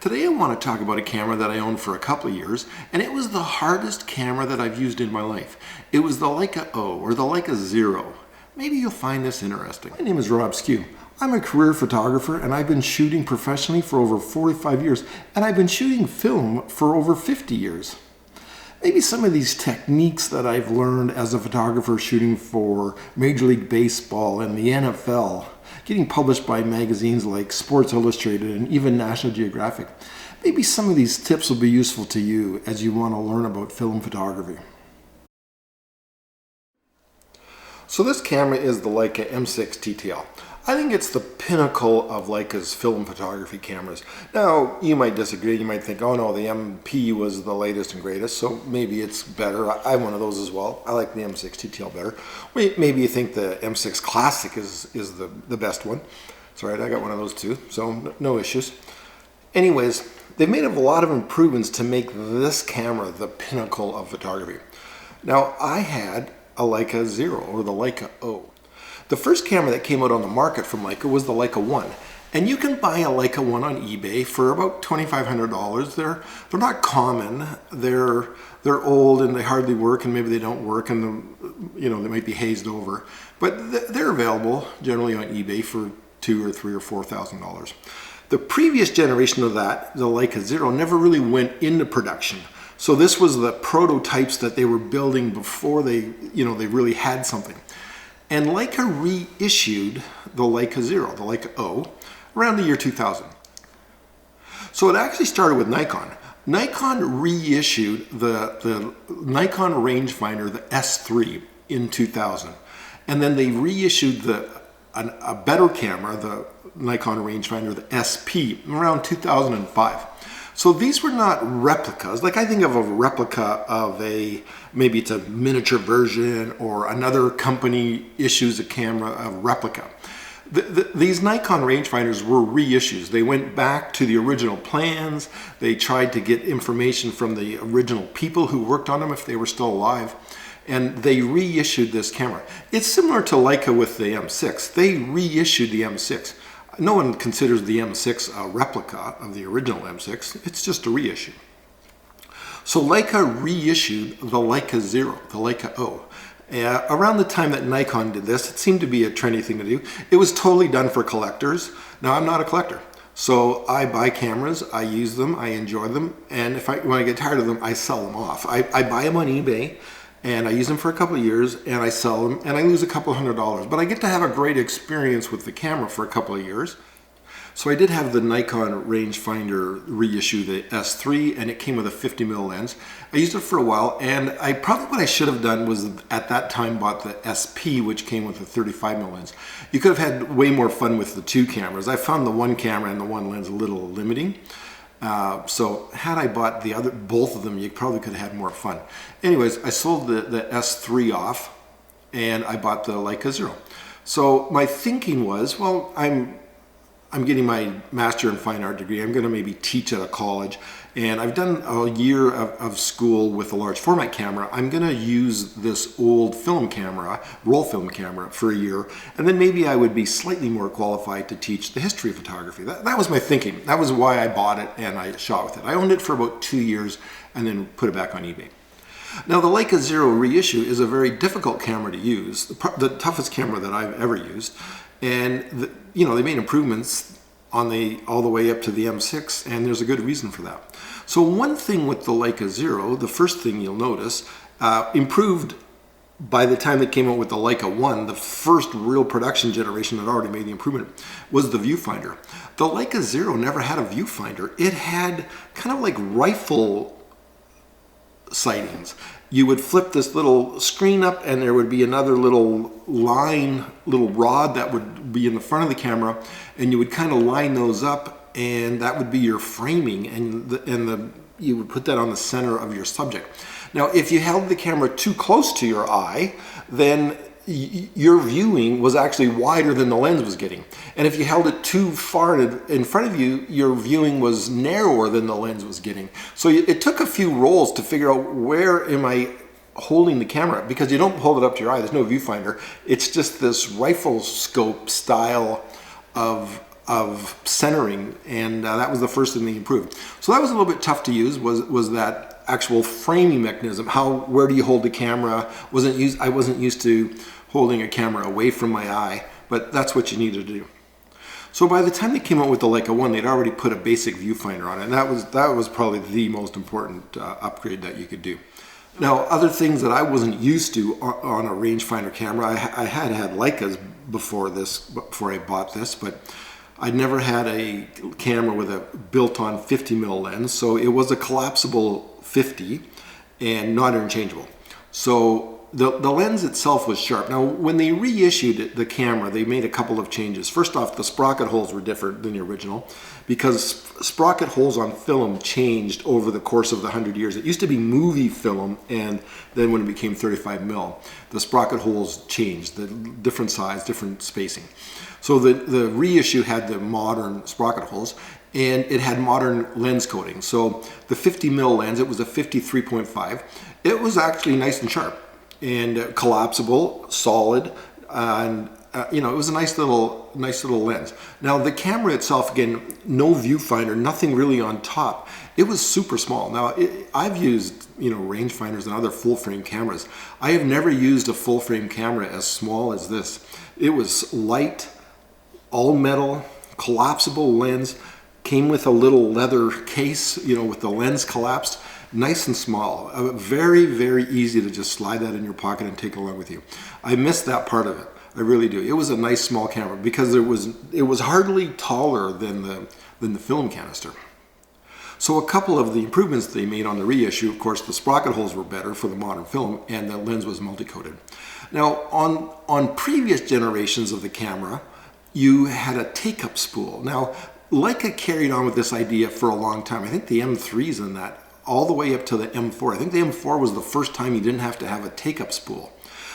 Today I want to talk about a camera that I owned for a couple of years, and it was the hardest camera that I've used in my life. It was the Leica O, or the Leica Zero. Maybe you'll find this interesting. My name is Rob Skeoch. I'm a career photographer, and I've been shooting professionally for over 45 years, and I've been shooting film for over 50 years. Maybe some of these techniques that I've learned as a photographer shooting for Major League Baseball and the NFL, getting published by magazines like Sports Illustrated and even National Geographic. Maybe some of these tips will be useful to you as you want to learn about film photography. So this camera is the Leica M6 TTL. I think it's the pinnacle of Leica's film photography cameras. Now, you might disagree. You might think, oh no, the MP was the latest and greatest, so maybe it's better. I have one of those as well. I like the M6 TTL better. Maybe you think the M6 Classic is the best one. It's all right, I got one of those too, so no issues. Anyways, they've made a lot of improvements to make this camera the pinnacle of photography. Now, I had a Leica Zero, or the Leica O. The first camera that came out on the market from Leica was the Leica 1. And you can buy a Leica 1 on eBay for about $2,500. They're not common. They're old and they hardly work, and maybe they don't work, and they might be hazed over. But they're available generally on eBay for $2,000 or $3,000 or $4,000. The previous generation of that, the Leica Zero, never really went into production. So this was the prototypes that they were building before they really had something. And Leica reissued the Leica Zero, the Leica O, around the year 2000. So it actually started with Nikon. Nikon reissued the Nikon rangefinder, the S3, in 2000. And then they reissued a better camera, the Nikon rangefinder, the SP, around 2005. So these were not replicas. Like, I think of a replica of maybe it's a miniature version, or another company issues a camera, a replica. These Nikon rangefinders were reissues. They went back to the original plans. They tried to get information from the original people who worked on them if they were still alive. And they reissued this camera. It's similar to Leica with the M6. They reissued the M6. No one considers the M6 a replica of the original M6. It's just a reissue. So Leica reissued the Leica Zero, the Leica O. Around the time that Nikon did this, it seemed to be a trendy thing to do. It was totally done for collectors. Now, I'm not a collector. So I buy cameras, I use them, I enjoy them, and when I get tired of them, I sell them off. I buy them on eBay, and I use them for a couple of years, and I sell them, and I lose a couple $100. But I get to have a great experience with the camera for a couple of years. So I did have the Nikon rangefinder reissue, the S3, and it came with a 50mm lens. I used it for a while, and what I should have done was at that time bought the SP, which came with a 35mm lens. You could have had way more fun with the two cameras. I found the one camera and the one lens a little limiting. So had I bought both of them, you probably could have had more fun. Anyways, I sold the S3 off, and I bought the Leica Zero. So my thinking was, well, I'm getting my Master in Fine Art degree. I'm going to maybe teach at a college, and I've done a year of school with a large format camera. I'm going to use this old film camera, roll film camera, for a year, and then maybe I would be slightly more qualified to teach the history of photography. That was my thinking. That was why I bought it and I shot with it. I owned it for about 2 years and then put it back on eBay. Now, the Leica Zero reissue is a very difficult camera to use, the toughest camera that I've ever used. And they made improvements all the way up to the M6, and there's a good reason for that. So one thing with the Leica Zero, the first thing you'll notice, improved by the time it came out with the Leica 1, the first real production generation that already made the improvement, was the viewfinder. The Leica Zero never had a viewfinder. It had kind of like rifle sightings. You would flip this little screen up, and there would be another little rod that would be in the front of the camera, and you would kind of line those up, and that would be your framing, and you would put that on the center of your subject. Now, if you held the camera too close to your eye, then your viewing was actually wider than the lens was getting. And if you held it too far in front of you, your viewing was narrower than the lens was getting. So it took a few rolls to figure out where am I holding the camera, because you don't hold it up to your eye. There's no viewfinder. It's just this rifle scope style of of centering, and that was the first thing they improved. So that was a little bit tough to use, was that actual framing mechanism. Where do you hold the camera? I wasn't used to holding a camera away from my eye, but that's what you needed to do. So by the time they came out with the Leica 1, they'd already put a basic viewfinder on it, and that was probably the most important upgrade that you could do. Now, other things that I wasn't used to on a rangefinder camera, I had Leicas before I bought this, but I'd never had a camera with a built-on 50mm lens, so it was a collapsible 50 and not interchangeable. So the lens itself was sharp. Now, when they reissued the camera, they made a couple of changes. First off, the sprocket holes were different than the original because sprocket holes on film changed over the course of the 100 years. It used to be movie film, and then when it became 35mm, the sprocket holes changed, the different size, different spacing. So the reissue had the modern sprocket holes, and it had modern lens coating. So the 50mm lens, it was a 53.5. It was actually nice and sharp and collapsible, solid, and it was a nice little lens. Now the camera itself, again, no viewfinder, nothing really on top. It was super small. Now I've used rangefinders and other full frame cameras. I have never used a full frame camera as small as this. It was light, all metal, collapsible lens, came with a little leather case, with the lens collapsed. Nice and small, very, very easy to just slide that in your pocket and take along with you. I missed that part of it. I really do. It was a nice small camera because it was hardly taller than the film canister. So a couple of the improvements they made on the reissue, of course, the sprocket holes were better for the modern film, and the lens was multi-coated. Now, on previous generations of the camera, you had a take-up spool. Now, Leica carried on with this idea for a long time. I think the M3's in that, all the way up to the M4. I think the M4 was the first time you didn't have to have a take-up spool.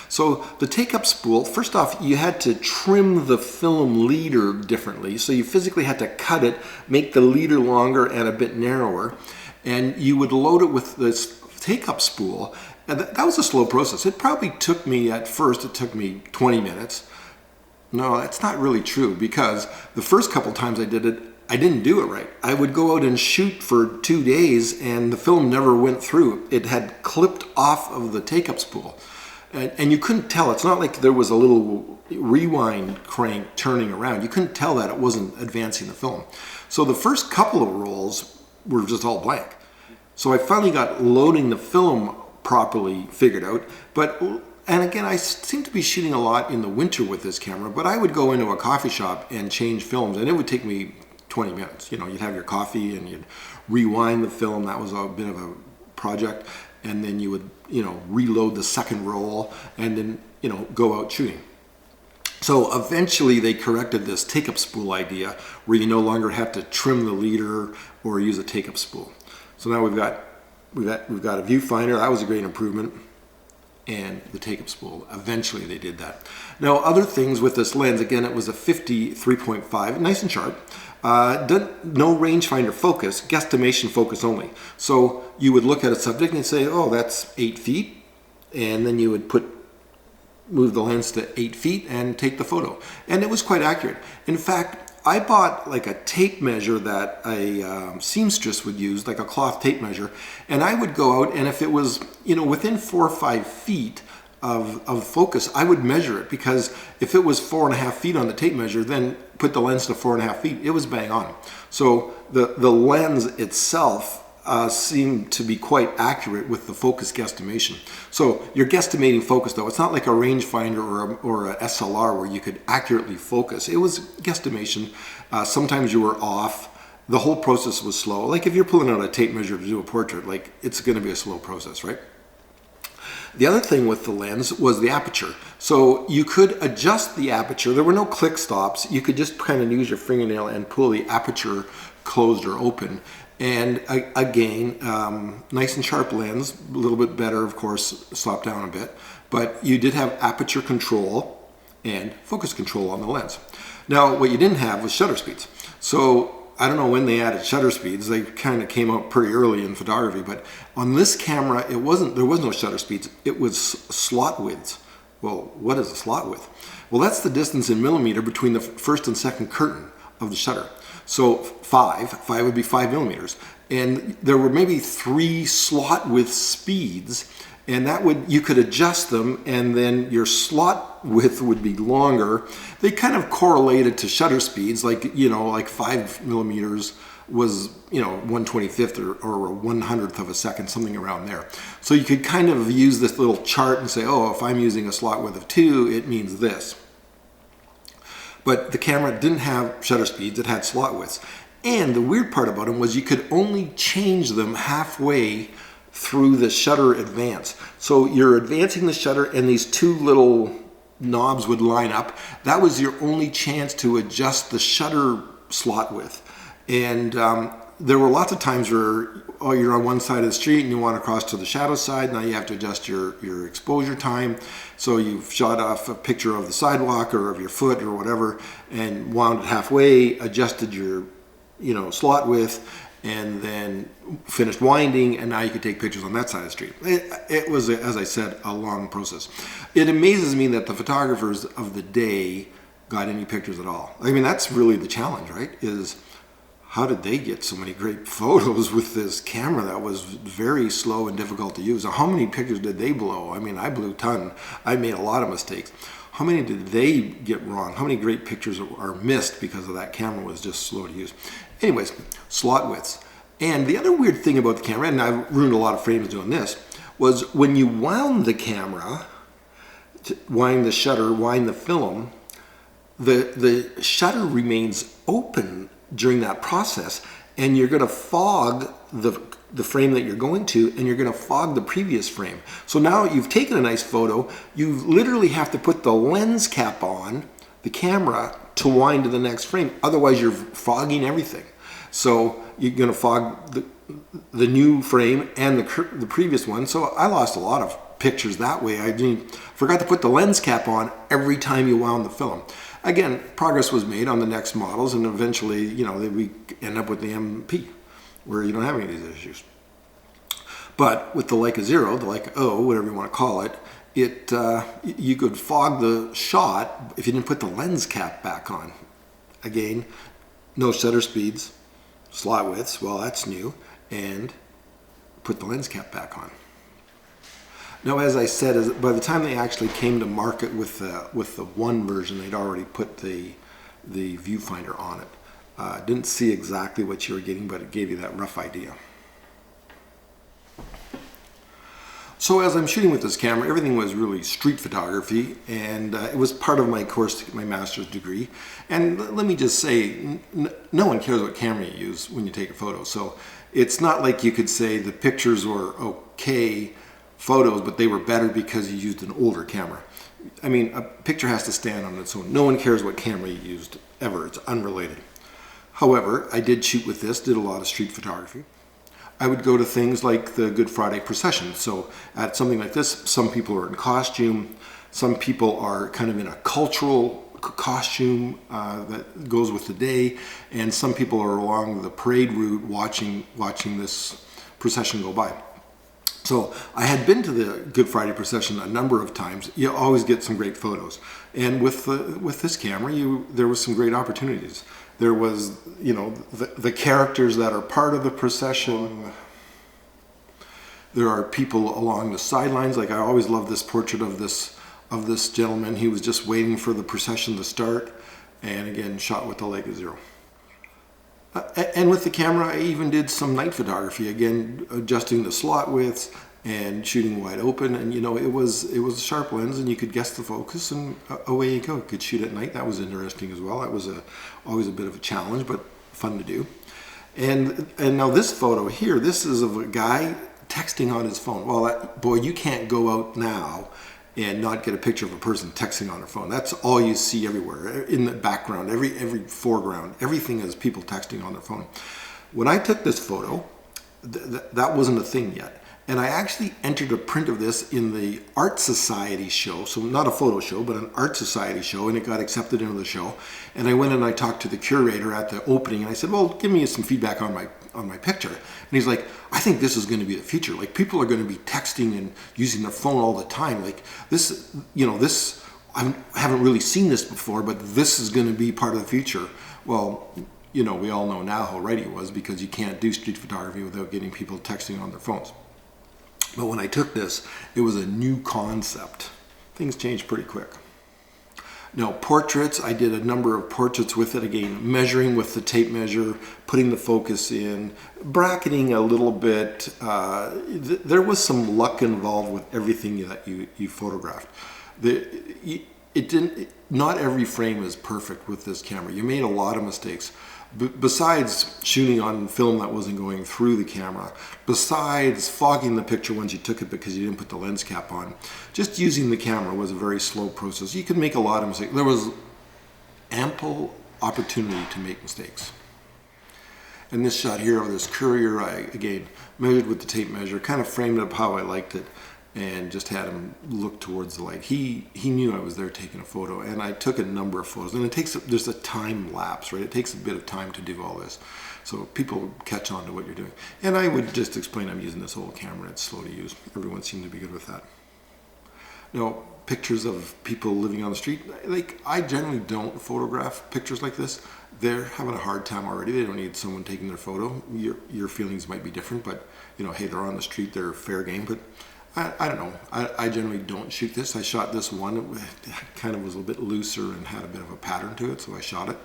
So the take-up spool, first off, you had to trim the film leader differently. So you physically had to cut it, make the leader longer and a bit narrower, and you would load it with this take-up spool. And that was a slow process. It probably took me, at first, it took me 20 minutes. No, that's not really true, because the first couple times I did it, I didn't do it right. I would go out and shoot for 2 days and the film never went through. It had clipped off of the take-up spool. And you couldn't tell. It's not like there was a little rewind crank turning around. You couldn't tell that it wasn't advancing the film. So the first couple of rolls were just all blank. So I finally got loading the film properly figured out. And again, I seem to be shooting a lot in the winter with this camera, but I would go into a coffee shop and change films, and it would take me 20 minutes. You'd have your coffee and you'd rewind the film. That was a bit of a project. And then you would, reload the second roll and then, go out shooting. So eventually they corrected this take-up spool idea where you no longer have to trim the leader or use a take-up spool. So now we've got a viewfinder. That was a great improvement. And the take-up spool. Eventually they did that. Now other things with this lens, again, it was a 53.5, nice and sharp. No rangefinder focus, guesstimation focus only. So you would look at a subject and say, oh, that's 8 feet. And then you would move the lens to 8 feet and take the photo. And it was quite accurate. In fact, I bought like a tape measure that a seamstress would use, like a cloth tape measure, and I would go out, and if it was, within 4 or 5 feet of focus, I would measure it, because if it was 4.5 feet on the tape measure, then put the lens to 4.5 feet, it was bang on. So the lens itself seemed to be quite accurate with the focus guesstimation. So you're guesstimating focus, though. It's not like a rangefinder or a SLR where you could accurately focus. It was guesstimation. Sometimes you were off. The whole process was slow. Like if you're pulling out a tape measure to do a portrait, like it's going to be a slow process, right? The other thing with the lens was the aperture. So you could adjust the aperture. There were no click stops. You could just kind of use your fingernail and pull the aperture closed or open. And again, nice and sharp lens, a little bit better, of course, slop down a bit, but you did have aperture control and focus control on the lens. Now, what you didn't have was shutter speeds. So I don't know when they added shutter speeds. They kind of came out pretty early in photography, but on this camera, there was no shutter speeds. It was slot widths. Well, what is a slot width? Well, that's the distance in millimeter between the first and second curtain of the shutter. So five would be 5 millimeters. And there were maybe 3 slot width speeds, and that would, you could adjust them, and then your slot width would be longer. They kind of correlated to shutter speeds, like, you know, like 5 millimeters was, you know, 1/25th or a 100th of a second, something around there. So you could kind of use this little chart and say, oh, if I'm using a slot width of 2, it means this. But the camera didn't have shutter speeds, it had slot widths. And the weird part about them was you could only change them halfway through the shutter advance. So you're advancing the shutter and these 2 little knobs would line up. That was your only chance to adjust the shutter slot width. And there were lots of times where, oh, you're on one side of the street and you want to cross to the shadow side. Now you have to adjust your exposure time. So you've shot off a picture of the sidewalk or of your foot or whatever and wound it halfway, adjusted your, you know, slot width, and then finished winding, and now you could take pictures on that side of the street. It was, as I said, a long process. It amazes me that the photographers of the day got any pictures at all. I mean, that's really the challenge, right? Is how did they get so many great photos with this camera that was very slow and difficult to use? How many pictures did they blow? I mean, I blew a ton. I made a lot of mistakes. How many did they get wrong? How many great pictures are missed because of that camera was just slow to use? Anyways, slot widths. And the other weird thing about the camera, and I've ruined a lot of frames doing this, was when you wound the camera, wind the shutter, wind the film, the shutter remains open during that process, and you're going to fog the frame that you're going to, and you're going to fog the previous frame. So now you've taken a nice photo, you literally have to put the lens cap on the camera to wind to the next frame, otherwise you're fogging everything. So you're going to fog the new frame and the previous one. So I lost a lot of pictures that way. I forgot to put the lens cap on every time you wound the film. Again, progress was made on the next models, and eventually, you know, we end up with the MP, where you don't have any of these issues. But with the Leica Zero, the Leica O, whatever you want to call it, you could fog the shot if you didn't put the lens cap back on. Again, no shutter speeds, slot widths, well, that's new, and put the lens cap back on. Now, as I said, by the time they actually came to market with the one version, they'd already put the viewfinder on it. Didn't see exactly what you were getting, but it gave you that rough idea. So as I'm shooting with this camera, everything was really street photography, and it was part of my course, my master's degree. And let me just say, no one cares what camera you use when you take a photo. So it's not like you could say the pictures were okay photos, but they were better because you used an older camera. I mean, a picture has to stand on its own. No one cares what camera you used, ever. It's unrelated. However, I did shoot with this, did a lot of street photography. I would go to things like the Good Friday procession. So at something like this, some people are in costume, some people are kind of in a cultural costume that goes with the day, and some people are along the parade route watching this procession go by. So I had been to the Good Friday procession a number of times. You always get some great photos, and with this camera, there was some great opportunities. There was, you know, the characters that are part of the procession. There are people along the sidelines. Like, I always loved this portrait of this gentleman. He was just waiting for the procession to start, and again, shot with the Leica Zero. And with the camera, I even did some night photography, again, adjusting the slot widths and shooting wide open. And, you know, it was a sharp lens, and you could guess the focus, and away you go. You could shoot at night. That was interesting as well. That was always a bit of a challenge, but fun to do. And now this photo here, this is of a guy texting on his phone. Well, boy, you can't go out now and not get a picture of a person texting on their phone. That's all you see everywhere. In the background, every foreground, everything is people texting on their phone. When I took this photo, that wasn't a thing yet. And I actually entered a print of this in the Art Society show, so not a photo show, but an Art Society show, and it got accepted into the show. And I went and I talked to the curator at the opening, and I said, well, give me some feedback on my picture. And he's like, I think this is going to be the future. Like, people are going to be texting and using their phone all the time. Like, this, you know, this, I haven't really seen this before, but this is going to be part of the future. Well, you know, we all know now how right he was, because you can't do street photography without getting people texting on their phones. But when I took this, it was a new concept. Things changed pretty quick. Now, portraits, I did a number of portraits with it, again, measuring with the tape measure, putting the focus in, bracketing a little bit. There was some luck involved with everything that you photographed. Not every frame is perfect with this camera. You made a lot of mistakes. Besides shooting on film that wasn't going through the camera, besides fogging the picture once you took it because you didn't put the lens cap on, just using the camera was a very slow process. You could make a lot of mistakes. There was ample opportunity to make mistakes. And this shot here of this courier, I again measured with the tape measure, kind of framed it up how I liked it, and just had him look towards the light. He knew I was there taking a photo, and I took a number of photos. And there's a time lapse, right? It takes a bit of time to do all this, so people catch on to what you're doing. And I would just explain I'm using this old camera. It's slow to use. Everyone seemed to be good with that. Now, pictures of people living on the street, like, I generally don't photograph pictures like this. They're having a hard time already. They don't need someone taking their photo. Your feelings might be different, but you know, hey, they're on the street, they're fair game. But I don't know. I generally don't shoot this. I shot this one. It kind of was a little bit looser and had a bit of a pattern to it, so I shot it.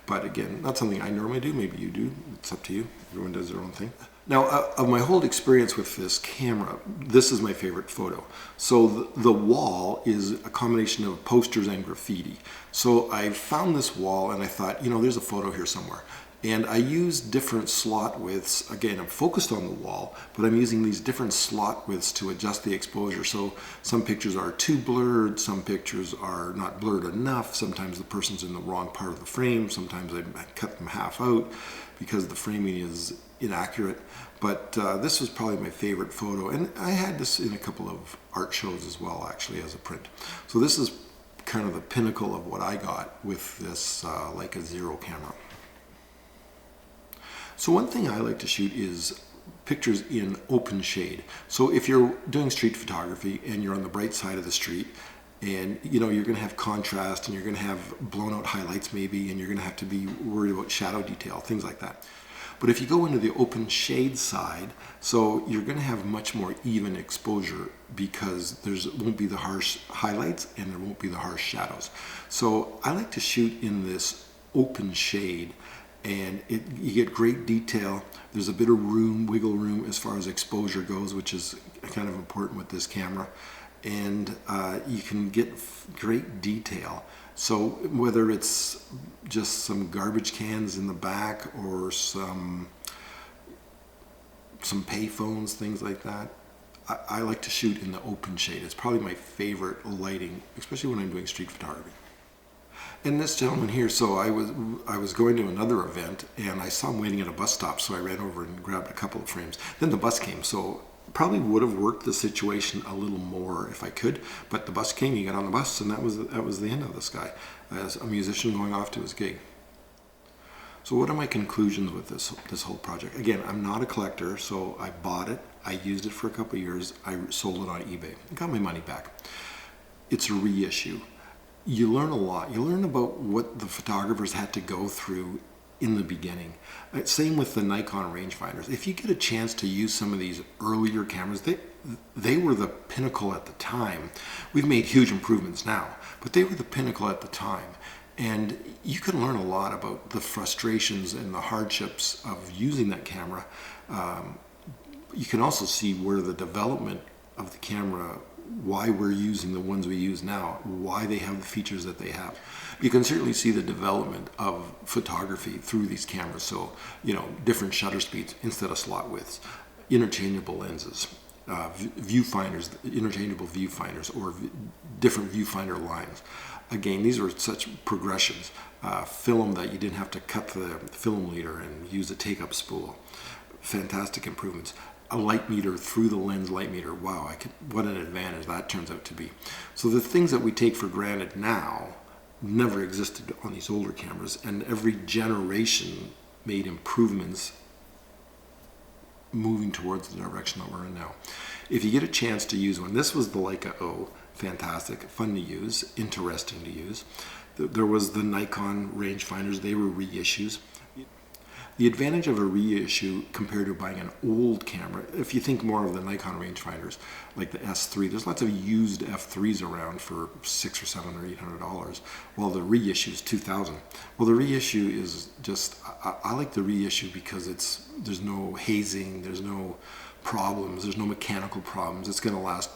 But again, not something I normally do. Maybe you do. It's up to you. Everyone does their own thing. Now, of my whole experience with this camera, this is my favorite photo. So the wall is a combination of posters and graffiti. So I found this wall and I thought, you know, there's a photo here somewhere. And I used different slot widths. Again, I'm focused on the wall, but I'm using these different slot widths to adjust the exposure. So some pictures are too blurred, some pictures are not blurred enough. Sometimes the person's in the wrong part of the frame. Sometimes I cut them half out because the framing is inaccurate. But this was probably my favorite photo. And I had this in a couple of art shows as well, actually, as a print. So this is kind of the pinnacle of what I got with this Leica Zero camera. So one thing I like to shoot is pictures in open shade. So if you're doing street photography and you're on the bright side of the street, and you know, you're going to have contrast and you're going to have blown out highlights maybe, and you're going to have to be worried about shadow detail, things like that. But if you go into the open shade side, so you're going to have much more even exposure because there won't be the harsh highlights and there won't be the harsh shadows. So I like to shoot in this open shade, and you get great detail. There's a bit of room, wiggle room as far as exposure goes, which is kind of important with this camera. And you can get great detail. So whether it's just some garbage cans in the back or some pay phones, things like that, I like to shoot in the open shade. It's probably my favorite lighting, especially when I'm doing street photography. And this gentleman here, so I was going to another event and I saw him waiting at a bus stop, so I ran over and grabbed a couple of frames. Then the bus came, so probably would have worked the situation a little more if I could, but the bus came, he got on the bus, and that was the end of this guy as a musician going off to his gig. So what are my conclusions with this whole project? Again, I'm not a collector, so I bought it, I used it for a couple of years, I sold it on eBay, I got my money back. It's a reissue. You learn a lot. You learn about what the photographers had to go through in the beginning. Same with the Nikon rangefinders. If you get a chance to use some of these earlier cameras, they were the pinnacle at the time. We've made huge improvements now, but they were the pinnacle at the time. And you can learn a lot about the frustrations and the hardships of using that camera. You can also see where the development of the camera, why we're using the ones we use now, why they have the features that they have. You can certainly see the development of photography through these cameras. So, you know, different shutter speeds instead of slot widths, interchangeable lenses, viewfinders, interchangeable viewfinders, or different viewfinder lines. Again, these are such progressions. Film that you didn't have to cut the film leader and use a take-up spool. Fantastic improvements. A light meter through the lens light meter. Wow, what an advantage that turns out to be. So the things that we take for granted now never existed on these older cameras, and every generation made improvements moving towards the direction that we're in now. If you get a chance to use one, this was the Leica O, fantastic, fun to use, interesting to use. There was the Nikon rangefinders, they were reissues. The advantage of a reissue compared to buying an old camera, if you think more of the Nikon rangefinders, like the S3, there's lots of used F3s around for $600 or $700 or $800, while the reissue is $2,000. Well, the reissue is just, I like the reissue because there's no hazing, there's no problems, there's no mechanical problems. It's going to last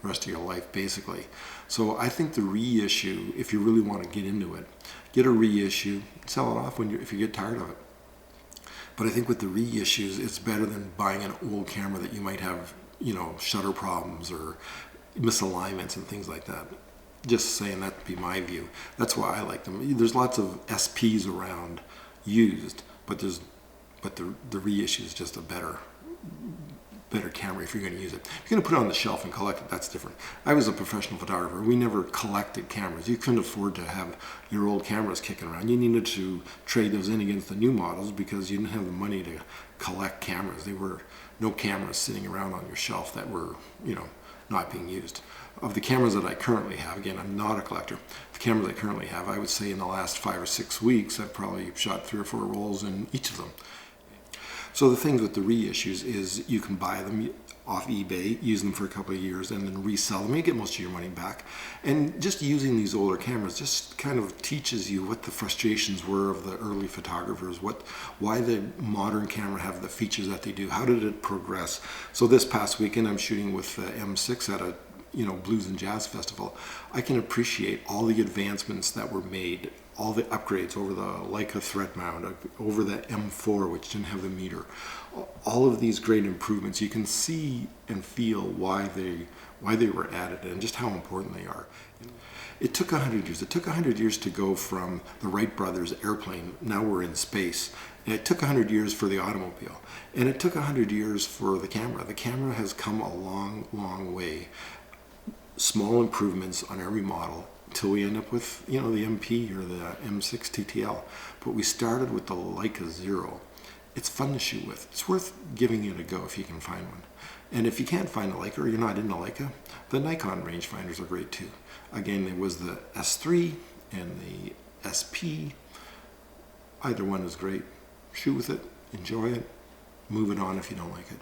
the rest of your life, basically. So I think the reissue, if you really want to get into it, get a reissue, sell it off if you get tired of it. But I think with the reissues, it's better than buying an old camera that you might have, shutter problems or misalignments and things like that. Just saying, that'd be my view. That's why I like them. There's lots of SPs around used, but the reissue is just a better camera if you're going to use it. If you're going to put it on the shelf and collect it, that's different. I was a professional photographer. We never collected cameras. You couldn't afford to have your old cameras kicking around. You needed to trade those in against the new models because you didn't have the money to collect cameras. There were no cameras sitting around on your shelf that were, not being used. Of the cameras that I currently have, again, I'm not a collector. The cameras I currently have, I would say in the last 5 or 6 weeks, I've probably shot 3 or 4 rolls in each of them. So the things with the reissues is you can buy them off eBay, use them for a couple of years, and then resell them. You get most of your money back. And just using these older cameras just kind of teaches you what the frustrations were of the early photographers, why the modern camera have the features that they do, how did it progress. So this past weekend I'm shooting with the M6 at a blues and jazz festival. I can appreciate all the advancements that were made, all the upgrades over the Leica thread mount, over the M4, which didn't have the meter. All of these great improvements, you can see and feel why they were added and just how important they are. It took 100 years. It took 100 years to go from the Wright brothers airplane, now we're in space. And it took 100 years for the automobile. And it took 100 years for the camera. The camera has come a long, long way. Small improvements on every model until we end up with, the MP or the M6 TTL. But we started with the Leica Zero. It's fun to shoot with. It's worth giving it a go if you can find one. And if you can't find a Leica or you're not into Leica, the Nikon rangefinders are great too. Again, there was the S3 and the SP. Either one is great. Shoot with it, enjoy it, move it on if you don't like it.